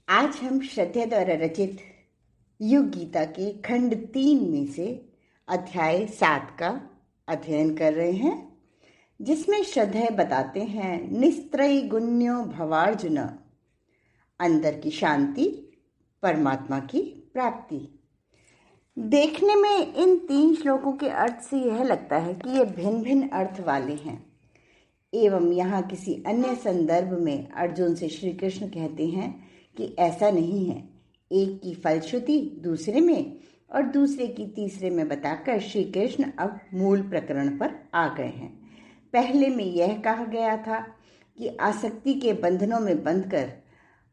आज हम श्रद्धेय द्वारा रचित युग गीता के खंड 3 में से अध्याय 7 का अध्ययन कर रहे हैं, जिसमें श्रद्धेय बताते हैं निस्त्रैगुण्यो भवार्जुन, अंदर की शांति, परमात्मा की प्राप्ति। देखने में इन 3 श्लोकों के अर्थ से यह लगता है कि ये भिन्न भिन्न अर्थ वाले हैं, एवं यहाँ किसी अन्य संदर्भ में अर्जुन से श्री कृष्ण कहते हैं कि ऐसा नहीं है। एक की फलश्रुति दूसरे में और दूसरे की तीसरे में बताकर श्री कृष्ण अब मूल प्रकरण पर आ गए हैं। पहले में यह कहा गया था कि आसक्ति के बंधनों में बंधकर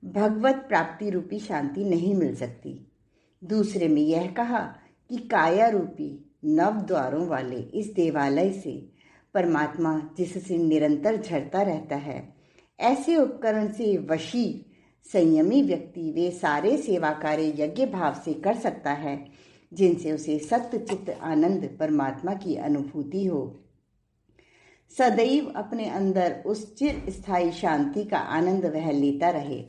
भगवत प्राप्ति रूपी शांति नहीं मिल सकती। दूसरे में यह कहा कि काया रूपी नव द्वारों वाले इस देवालय से परमात्मा जिससे निरंतर झरता रहता है, ऐसे उपकरण से वशी संयमी व्यक्ति वे सारे सेवा कार्य यज्ञ भाव से कर सकता है जिनसे उसे सत्य चित्त आनंद परमात्मा की अनुभूति हो। सदैव अपने अंदर उस चिर स्थायी शांति का आनंद वह लेता रहे,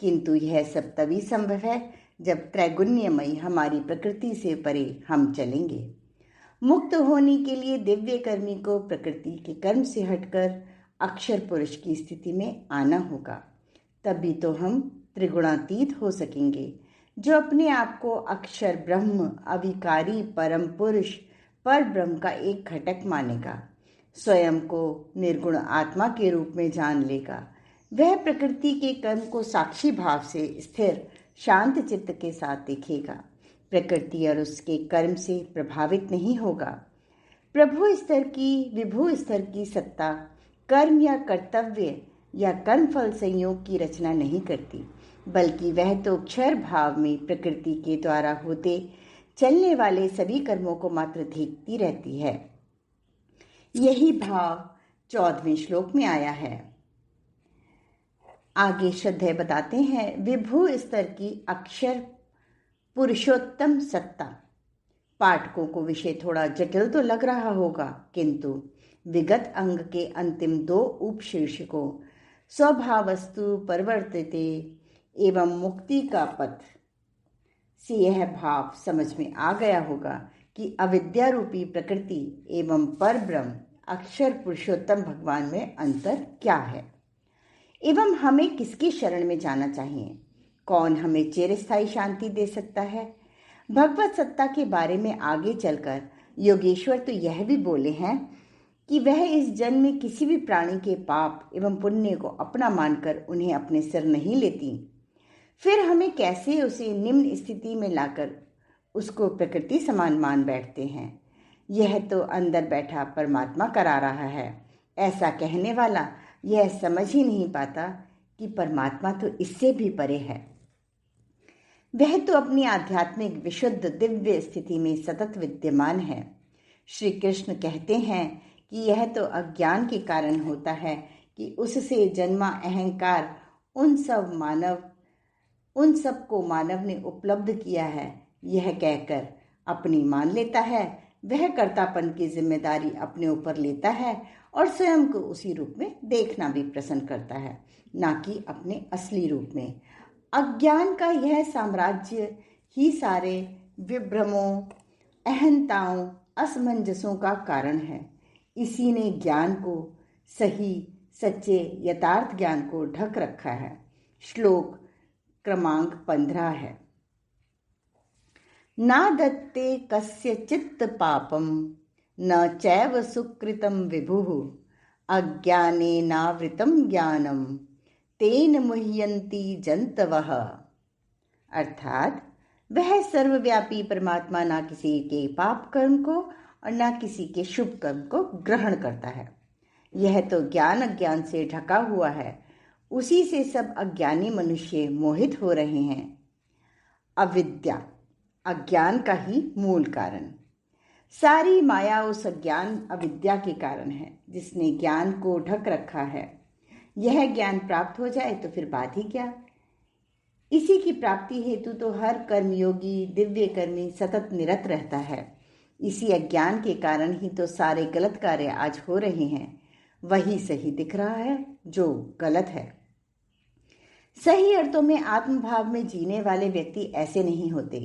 किंतु यह सब तभी संभव है जब त्रैगुण्यमयी हमारी प्रकृति से परे हम चलेंगे। मुक्त होने के लिए दिव्य कर्मी को प्रकृति के कर्म से हटकर अक्षर पुरुष की स्थिति में आना होगा, तभी तो हम त्रिगुणातीत हो सकेंगे, जो अपने आप को अक्षर ब्रह्म, अविकारी परम पुरुष, पर ब्रह्म का एक घटक मानेगा, स्वयं को निर्गुण आत्मा के रूप में जान लेगा। वह प्रकृति के कर्म को साक्षी भाव से स्थिर शांत चित्त के साथ देखेगा, प्रकृति और उसके कर्म से प्रभावित नहीं होगा। प्रभु स्तर की, विभु स्तर की सत्ता कर्म या कर्तव्य या कर्मफल संयोग की रचना नहीं करती, बल्कि वह तो क्षर भाव में प्रकृति के द्वारा होते चलने वाले सभी कर्मों को मात्र देखती रहती है। यही भाव 14वें श्लोक में आया है। आगे श्रद्धेय बताते हैं विभु स्तर की अक्षर पुरुषोत्तम सत्ता। पाठकों को विषय थोड़ा जटिल तो लग रहा होगा, किंतु विगत अंग के अंतिम 2 उपशीर्षकों स्वभावस्तु परिवर्तिते एवं मुक्ति का पथ से यह भाव समझ में आ गया होगा कि अविद्या रूपी प्रकृति एवं पर ब्रह्म अक्षर पुरुषोत्तम भगवान में अंतर क्या है, एवं हमें किसकी शरण में जाना चाहिए। कौन हमें चिरस्थायी शांति दे सकता है। भगवत सत्ता के बारे में आगे चलकर योगेश्वर तो यह भी बोले हैं कि वह इस जन्म में किसी भी प्राणी के पाप एवं पुण्य को अपना मानकर उन्हें अपने सिर नहीं लेती, फिर हमें कैसे उसे निम्न स्थिति में लाकर उसको प्रकृति समान मान बैठते हैं। यह तो अंदर बैठा परमात्मा करा रहा है। ऐसा कहने वाला यह समझ ही नहीं पाता कि परमात्मा तो इससे भी परे है। वह तो अपनी आध्यात्मिक विशुद्ध दिव्य स्थिति में सतत विद्यमान है। श्री कृष्ण कहते हैं कि यह तो अज्ञान के कारण होता है कि उससे जन्मा अहंकार उन सब को मानव ने उपलब्ध किया है, यह कहकर अपनी मान लेता है। वह कर्तापन की जिम्मेदारी अपने ऊपर लेता है और स्वयं को उसी रूप में देखना भी पसंद करता है, ना कि अपने असली रूप में। अज्ञान का यह साम्राज्य ही सारे विभ्रमों, अहंताओं, असमंजसों का कारण है। इसी ने ज्ञान को, सही सच्चे यथार्थ ज्ञान को ढक रखा है। श्लोक क्रमांक 15 है। ना दत्ते कस्य चित्त पापम न चैव सुकृतं विभुः अज्ञानेनावृतं ज्ञानम तेन मुह्यन्ति जंतवः। अर्थात वह सर्वव्यापी परमात्मा ना किसी के पाप कर्म को और न किसी के शुभ कर्म को ग्रहण करता है। यह तो ज्ञान अज्ञान से ढका हुआ है, उसी से सब अज्ञानी मनुष्य मोहित हो रहे हैं। अविद्या अज्ञान का ही मूल कारण। सारी माया उस अज्ञान अविद्या के कारण है, जिसने ज्ञान को ढक रखा है। यह ज्ञान प्राप्त हो जाए तो फिर बात ही क्या। इसी की प्राप्ति हेतु तो हर कर्मयोगी दिव्य कर्मी सतत निरत रहता है। इसी अज्ञान के कारण ही तो सारे गलत कार्य आज हो रहे हैं। वही सही दिख रहा है जो गलत है। सही अर्थों में आत्मभाव में जीने वाले व्यक्ति ऐसे नहीं होते।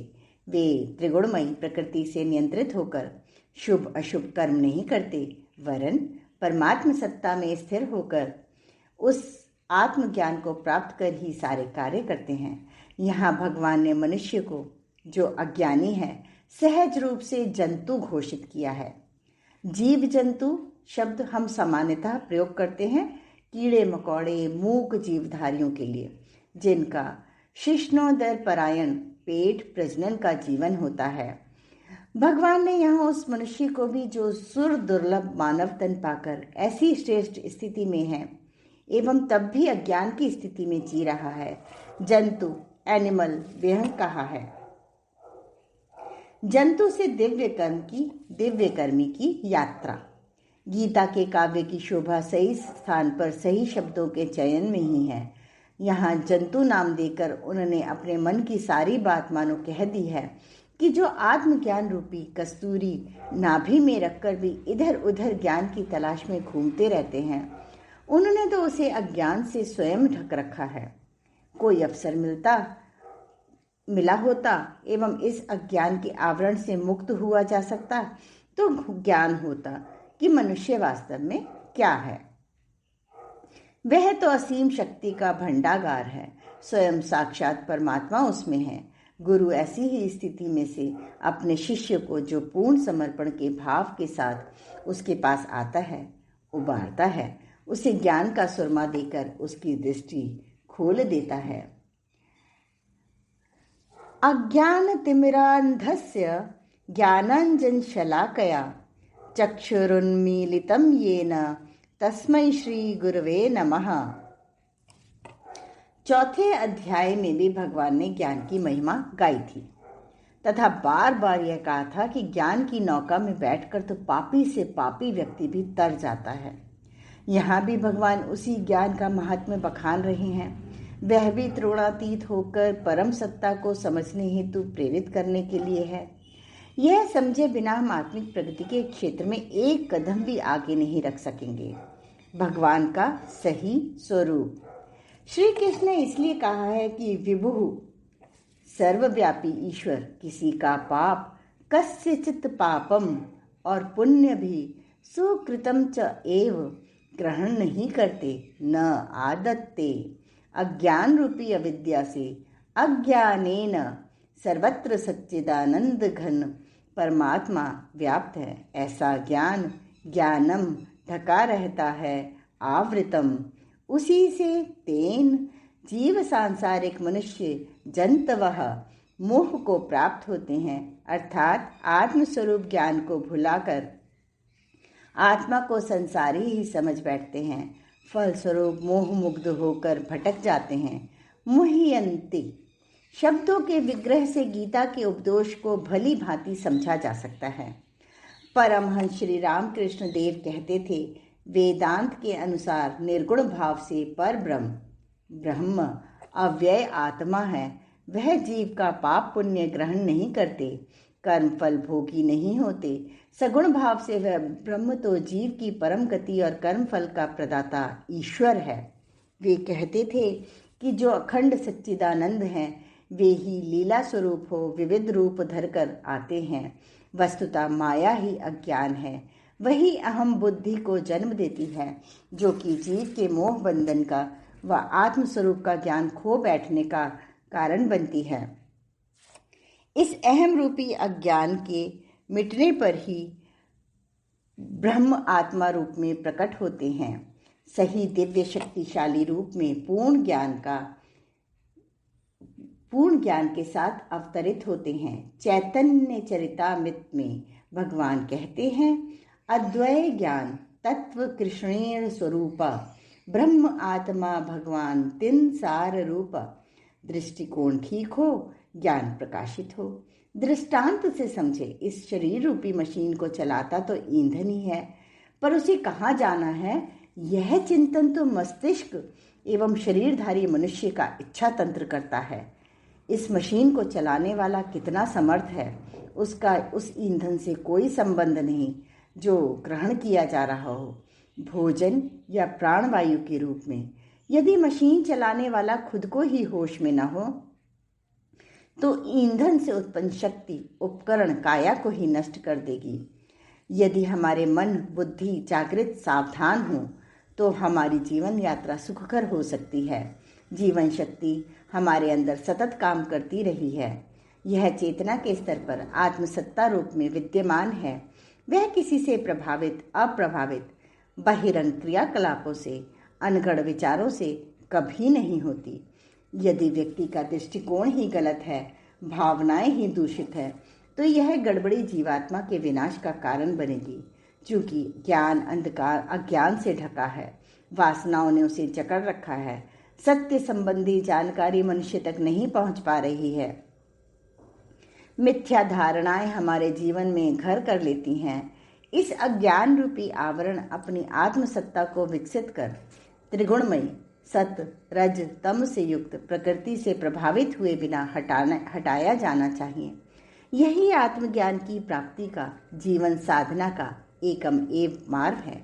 वे त्रिगुणमयी प्रकृति से नियंत्रित होकर शुभ अशुभ कर्म नहीं करते, वरन परमात्म सत्ता में स्थिर होकर उस आत्मज्ञान को प्राप्त कर ही सारे कार्य करते हैं। यहाँ भगवान ने मनुष्य को, जो अज्ञानी है, सहज रूप से जंतु घोषित किया है। जीव जंतु शब्द हम सामान्यतः प्रयोग करते हैं कीड़े मकोड़े मूक जीवधारियों के लिए, जिनका शिश्नोदर परायण पेट प्रजनन का जीवन होता है। भगवान ने यहाँ उस मनुष्य को भी, जो सुर दुर्लभ मानव तन पाकर ऐसी श्रेष्ठ स्थिति में है एवं तब भी अज्ञान की स्थिति में जी रहा है, जंतु एनिमल बेहंग कहा है। जंतु से दिव्य कर्मी की यात्रा। गीता के काव्य की शोभा सही स्थान पर सही शब्दों के चयन में ही है। यहाँ जंतु नाम देकर उन्होंने अपने मन की सारी बात मानो कह दी है कि जो आत्मज्ञान रूपी कस्तूरी नाभि में रखकर भी इधर उधर ज्ञान की तलाश में घूमते रहते हैं, उन्होंने तो उसे अज्ञान से स्वयं ढक रखा है। कोई अवसर मिला होता एवं इस अज्ञान के आवरण से मुक्त हुआ जा सकता तो ज्ञान होता कि मनुष्य वास्तव में क्या है। वह तो असीम शक्ति का भंडागार है, स्वयं साक्षात परमात्मा उसमें है। गुरु ऐसी ही स्थिति में से अपने शिष्य को, जो पूर्ण समर्पण के भाव के साथ उसके पास आता है, उबारता है, उसे ज्ञान का सुरमा देकर उसकी दृष्टि खोल देता है। अज्ञान तिमिरांधस्य ज्ञानांजन शलाकया चक्षुरुन्मीलितं येन तस्मै श्री गुरवे नमः। चौथे अध्याय में भी भगवान ने ज्ञान की महिमा गाई थी तथा बार बार यह कहा था कि ज्ञान की नौका में बैठकर तो पापी से पापी व्यक्ति भी तर जाता है। यहाँ भी भगवान उसी ज्ञान का महात्म्य बखान रहे हैं। वह भी त्रिगुणातीत होकर परम सत्ता को समझने हेतु प्रेरित करने के लिए है। यह समझे बिना हम आत्मिक प्रगति के क्षेत्र में एक कदम भी आगे नहीं रख सकेंगे। भगवान का सही स्वरूप। श्री कृष्ण ने इसलिए कहा है कि विभुः सर्वव्यापी ईश्वर किसी का पाप कस्यचित् पापम और पुण्य भी सुकृतम च एव ग्रहण नहीं करते, न आदत्ते। अज्ञान रूपी अविद्या से अज्ञानेन सर्वत्र सच्चिदानंद घन परमात्मा व्याप्त है। ऐसा ज्ञान ज्ञानम ढका रहता है आवृतम। उसी से तेन जीव सांसारिक मनुष्य जंतवः मोह को प्राप्त होते हैं, अर्थात आत्मस्वरूप ज्ञान को भुलाकर आत्मा को संसारी ही समझ बैठते हैं। फलस्वरूप मोह मुग्ध होकर भटक जाते हैं। मुह्यन्ति शब्दों के विग्रह से गीता के उपदेश को भली भांति समझा जा सकता है। परमहंस श्री रामकृष्ण देव कहते थे, वेदांत के अनुसार निर्गुण भाव से पर ब्रह्म अव्यय आत्मा है। वह जीव का पाप पुण्य ग्रहण नहीं करते, कर्म फल भोगी नहीं होते। सगुण भाव से वह ब्रह्म तो जीव की परम गति और कर्म फल का प्रदाता ईश्वर है। वे कहते थे कि जो अखंड सच्चिदानंद हैं, वे ही लीला स्वरूप हो विविध रूप धरकर आते हैं। वस्तुतः माया ही अज्ञान है, वही अहम बुद्धि को जन्म देती है, जो कि जीव के मोह बंधन का व आत्मस्वरूप का ज्ञान खो बैठने का कारण बनती है। इस अहम रूपी अज्ञान के मिटने पर ही ब्रह्म आत्मा रूप में प्रकट होते हैं। सही दिव्य शक्तिशाली रूप में पूर्ण ज्ञान के साथ अवतरित होते हैं। चैतन्य चरितामृत में भगवान कहते हैं, अद्वय ज्ञान तत्व कृष्णेण स्वरूपा ब्रह्म आत्मा भगवान तिन सार रूप। दृष्टिकोण ठीक हो, ज्ञान प्रकाशित हो। दृष्टांत से समझे, इस शरीर रूपी मशीन को चलाता तो ईंधन ही है, पर उसे कहाँ जाना है, यह चिंतन तो मस्तिष्क एवं शरीरधारी मनुष्य का इच्छा तंत्र करता है। इस मशीन को चलाने वाला कितना समर्थ है, उसका उस ईंधन से कोई संबंध नहीं जो ग्रहण किया जा रहा हो, भोजन या प्राणवायु के रूप में। यदि मशीन चलाने वाला खुद को ही होश में न हो तो ईंधन से उत्पन्न शक्ति उपकरण काया को ही नष्ट कर देगी। यदि हमारे मन बुद्धि जागृत सावधान हो तो हमारी जीवन यात्रा सुखकर हो सकती है। जीवन शक्ति हमारे अंदर सतत काम करती रही है। यह चेतना के स्तर पर आत्मसत्ता रूप में विद्यमान है। वह किसी से प्रभावित अप्रभावित बहिरंग क्रियाकलापों से अनगढ़ विचारों से कभी नहीं होती। यदि व्यक्ति का दृष्टिकोण ही गलत है, भावनाएं ही दूषित है, तो यह गड़बड़ी जीवात्मा के विनाश का कारण बनेगी। क्योंकि ज्ञान अंधकार अज्ञान से ढका है, वासनाओं ने उसे जकड़ रखा है। सत्य संबंधी जानकारी मनुष्य तक नहीं पहुंच पा रही है। मिथ्या धारणाएं हमारे जीवन में घर कर लेती हैं। इस अज्ञान रूपी आवरण अपनी आत्मसत्ता को विकसित कर त्रिगुणमयी सत रज तम से युक्त प्रकृति से प्रभावित हुए बिना हटाया जाना चाहिए। यही आत्मज्ञान की प्राप्ति का जीवन साधना का एकम एव मार्ग है।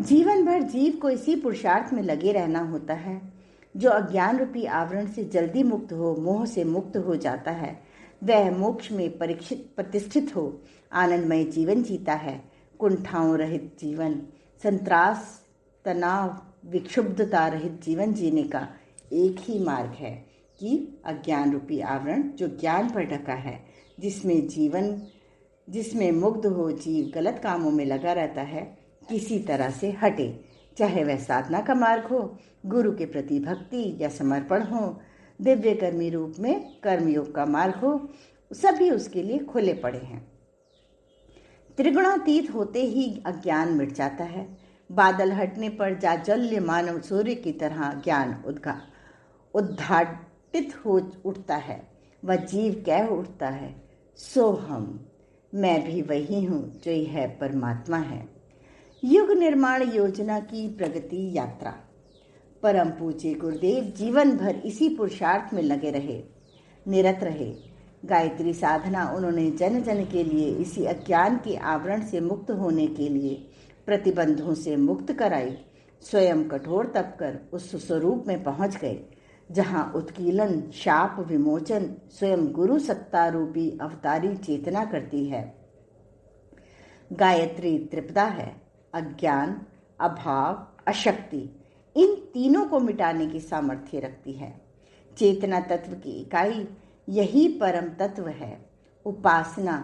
जीवन भर जीव को इसी पुरुषार्थ में लगे रहना होता है। जो अज्ञान रूपी आवरण से जल्दी मुक्त हो, मोह से मुक्त हो जाता है, वह मोक्ष में प्रतिष्ठित हो आनंदमय जीवन जीता है। कुंठाओं रहित जीवन, संत्रास तनाव विक्षुब्धता रहित जीवन जीने का एक ही मार्ग है कि अज्ञान रूपी आवरण जो ज्ञान पर ढका है, जिसमें मुग्ध हो जीव गलत कामों में लगा रहता है, किसी तरह से हटे। चाहे वह साधना का मार्ग हो, गुरु के प्रति भक्ति या समर्पण हो, दिव्य कर्मी रूप में कर्मयोग का मार्ग हो, सभी उसके लिए खुले पड़े हैं। त्रिगुणातीत होते ही अज्ञान मिट जाता है। बादल हटने पर जाज्वल्य मानव सूर्य की तरह ज्ञान उद्घाटित हो उठता है। वह जीव कह उठता है, सो हम, मैं भी वही हूँ जो यह परमात्मा है। युग निर्माण योजना की प्रगति यात्रा। परम पूज्य गुरुदेव जीवन भर इसी पुरुषार्थ में लगे रहे, निरत रहे। गायत्री साधना उन्होंने जन जन के लिए इसी अज्ञान के आवरण से मुक्त होने के लिए प्रतिबंधों से मुक्त कराई। स्वयं कठोर तप कर उस स्वरूप में पहुंच गए जहां उत्कीलन शाप विमोचन स्वयं गुरु सत्ता रूपी अवतारी चेतना करती है। गायत्री त्रिपदा है, अज्ञान, अभाव, अशक्ति, इन तीनों को मिटाने की सामर्थ्य रखती है। चेतना तत्व की इकाई यही परम तत्व है। उपासना,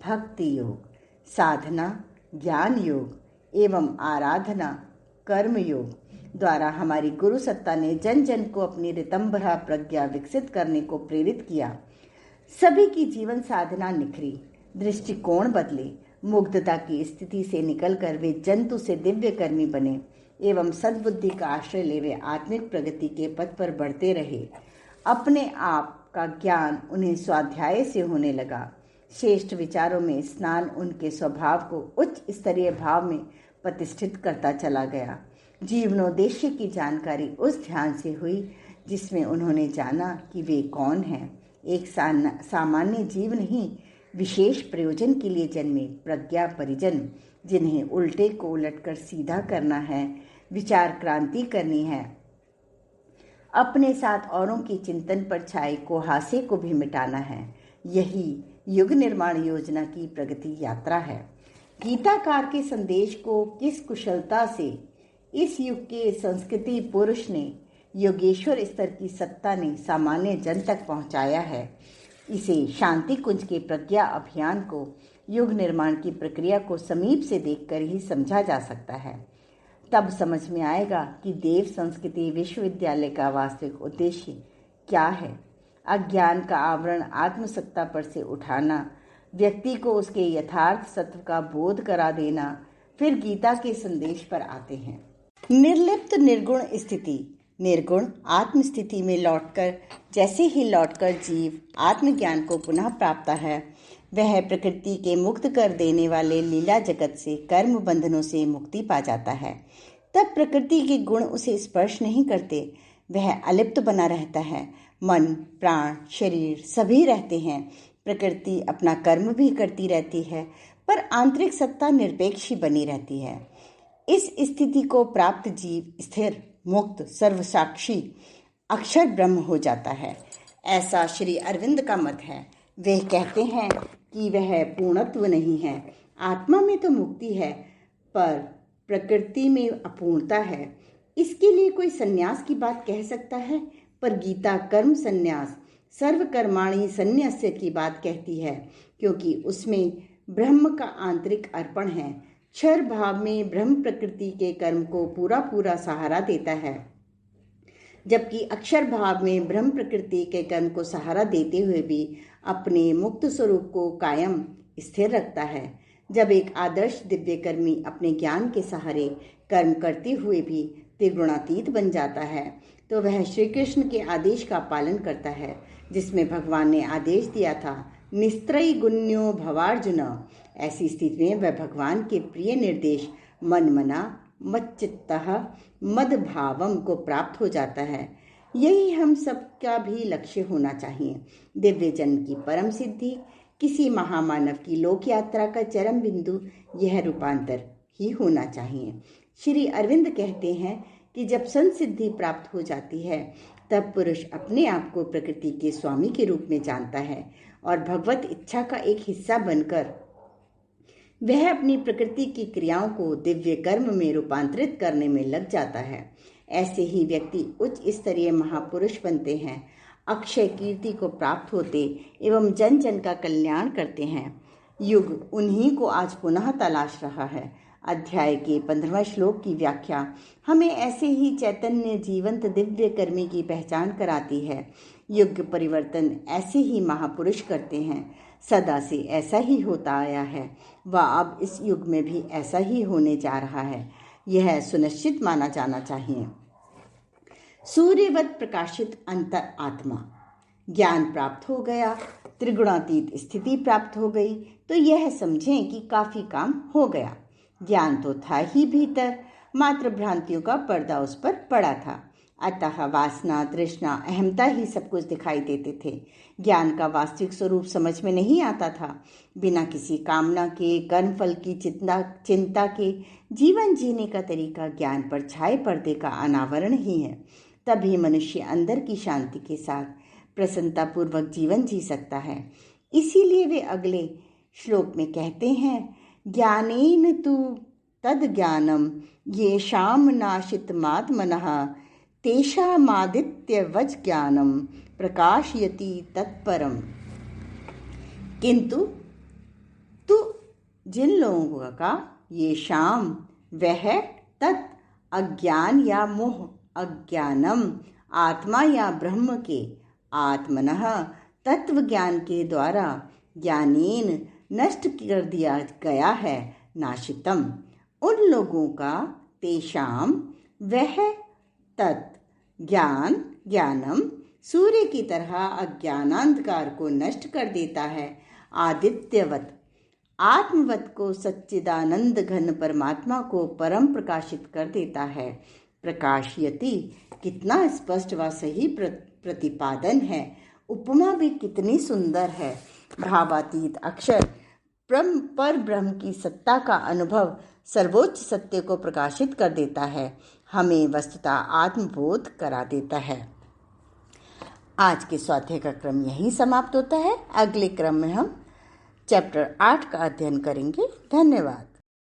भक्ति योग, साधना, ज्ञान योग एवं आराधना, कर्म योग द्वारा हमारी गुरु सत्ता ने जन जन को अपनी ऋतंभरा प्रज्ञा विकसित करने को प्रेरित किया। सभी की जीवन साधना निखरी, दृष्टिकोण बदले, मुग्धता की स्थिति से निकलकर वे जंतु से दिव्य कर्मी बने एवं सद्बुद्धि का आश्रय ले वे आत्मिक प्रगति के पथ पर बढ़ते रहे। अपने आप का ज्ञान उन्हें स्वाध्याय से होने लगा। श्रेष्ठ विचारों में स्नान उनके स्वभाव को उच्च स्तरीय भाव में प्रतिष्ठित करता चला गया। जीवनोद्देश्य की जानकारी उस ध्यान से हुई जिसमें उन्होंने जाना कि वे कौन हैं। एक सामान्य जीव नहीं, विशेष प्रयोजन के लिए जन्मे प्रज्ञा परिजन, जिन्हें उल्टे को उलटकर सीधा करना है, विचार क्रांति करनी है, अपने साथ औरों की चिंतन पर छाए कुहासे को भी मिटाना है। यही युग निर्माण योजना की प्रगति यात्रा है। गीताकार के संदेश को किस कुशलता से इस युग के संस्कृति पुरुष ने, योगेश्वर स्तर की सत्ता ने सामान्य जन तक पहुंचाया है। इसे शांति कुंज के प्रज्ञा अभियान को, युग निर्माण की प्रक्रिया को समीप से देखकर ही समझा जा सकता है। तब समझ में आएगा कि देव संस्कृति विश्वविद्यालय का वास्तविक उद्देश्य क्या है। अज्ञान का आवरण आत्मसत्ता पर से उठाना, व्यक्ति को उसके यथार्थ सत्व का बोध करा देना। फिर गीता के संदेश पर आते हैं। निर्लिप्त निर्गुण स्थिति। निर्गुण आत्म स्थिति में लौटकर, जैसे ही लौटकर जीव आत्मज्ञान को पुनः प्राप्त है, वह प्रकृति के मुक्त कर देने वाले लीला जगत से, कर्म बंधनों से मुक्ति पा जाता है। तब प्रकृति के गुण उसे स्पर्श नहीं करते, वह अलिप्त बना रहता है। मन, प्राण, शरीर सभी रहते हैं। प्रकृति अपना कर्म भी करती रहती है, पर आंतरिक सत्ता निरपेक्ष ही बनी रहती है। इस स्थिति को प्राप्त जीव स्थिर, मुक्त, सर्वसाक्षी अक्षर ब्रह्म हो जाता है। ऐसा श्री अरविंद का मत है। वे कहते हैं कि वह पूर्णत्व नहीं है। आत्मा में तो मुक्ति है, पर प्रकृति में अपूर्णता है। इसके लिए कोई संन्यास की बात कह सकता है, पर गीता कर्म संन्यास, सर्वकर्माणि संन्यास्य की बात कहती है, क्योंकि उसमें ब्रह्म का आंतरिक अर्पण है। क्षर भाव में ब्रह्म प्रकृति के कर्म को पूरा पूरा सहारा देता है, जबकि अक्षर भाव में ब्रह्म प्रकृति के कर्म को सहारा देते हुए भी अपने मुक्त स्वरूप को कायम स्थिर रखता है। जब एक आदर्श दिव्यकर्मी अपने ज्ञान के सहारे कर्म करते हुए भी त्रिगुणातीत बन जाता है, तो वह श्री कृष्ण के आदेश का पालन करता है, जिसमें भगवान ने आदेश दिया था, निस्त्रयी गुण्यो भवार्जुन। ऐसी स्थिति में वह भगवान के प्रिय निर्देश मन मना मच्चित्तः मद भावम को प्राप्त हो जाता है। यही हम सबका भी लक्ष्य होना चाहिए। दिव्य जन की परम सिद्धि, किसी महामानव की लोक यात्रा का चरम बिंदु यह रूपांतर ही होना चाहिए। श्री अरविंद कहते हैं कि जब संसिद्धि प्राप्त हो जाती है, तब पुरुष अपने आप को प्रकृति के स्वामी के रूप में जानता है और भगवत इच्छा का एक हिस्सा बनकर वह अपनी प्रकृति की क्रियाओं को दिव्य कर्म में रूपांतरित करने में लग जाता है। ऐसे ही व्यक्ति उच्च स्तरीय महापुरुष बनते हैं, अक्षय कीर्ति को प्राप्त होते एवं जन जन का कल्याण करते हैं। युग उन्हीं को आज पुनः तलाश रहा है। अध्याय के 15वें श्लोक की व्याख्या हमें ऐसे ही चैतन्य जीवंत दिव्य कर्मी की पहचान कराती है। युग परिवर्तन ऐसे ही महापुरुष करते हैं। सदा से ऐसा ही होता आया है व अब इस युग में भी ऐसा ही होने जा रहा है। यह सुनिश्चित माना जाना चाहिए। सूर्यवत प्रकाशित अंतर आत्मा, ज्ञान प्राप्त हो गया, त्रिगुणातीत स्थिति प्राप्त हो गई, तो यह समझें कि काफी काम हो गया। ज्ञान तो था ही भीतर, मात्र भ्रांतियों का पर्दा उस पर पड़ा था। अतः वासना, तृष्णा, अहमता ही सब कुछ दिखाई देते थे। ज्ञान का वास्तविक स्वरूप समझ में नहीं आता था। बिना किसी कामना के, कर्मफल की चिंता के जीवन जीने का तरीका ज्ञान पर छाए पर्दे का अनावरण ही है। तभी मनुष्य अंदर की शांति के साथ प्रसन्नतापूर्वक जीवन जी सकता है। इसीलिए वे अगले श्लोक में कहते हैं, ज्ञानेन तु तद ज्ञानम येषाम नाशितमात्मनः तेषामादित्यवच ज्ञानम प्रकाशयति तत्परम। किंतु तु जिन लोगों का ये शाम वह तत् अज्ञान या मोह, अज्ञानम आत्मा या ब्रह्म के, आत्मनः तत्व ज्ञान के द्वारा ज्ञानेन नष्ट कर दिया गया है, नाशितम उन लोगों का, तेषाम वह तत् ज्ञान, ज्ञानम सूर्य की तरह अज्ञानांधकार को नष्ट कर देता है, आदित्यवत आत्मवत को सच्चिदानंद घन परमात्मा को परम प्रकाशित कर देता है। प्रकाशयति कितना स्पष्ट व सही प्रतिपादन है। उपमा भी कितनी सुंदर है। भावातीत अक्षर पर ब्रह्म की सत्ता का अनुभव सर्वोच्च सत्य को प्रकाशित कर देता है, हमें वस्तुतः आत्मबोध करा देता है। आज के स्वाध्याय का क्रम यहीं समाप्त होता है। अगले क्रम में हम चैप्टर 8 का अध्ययन करेंगे। धन्यवाद।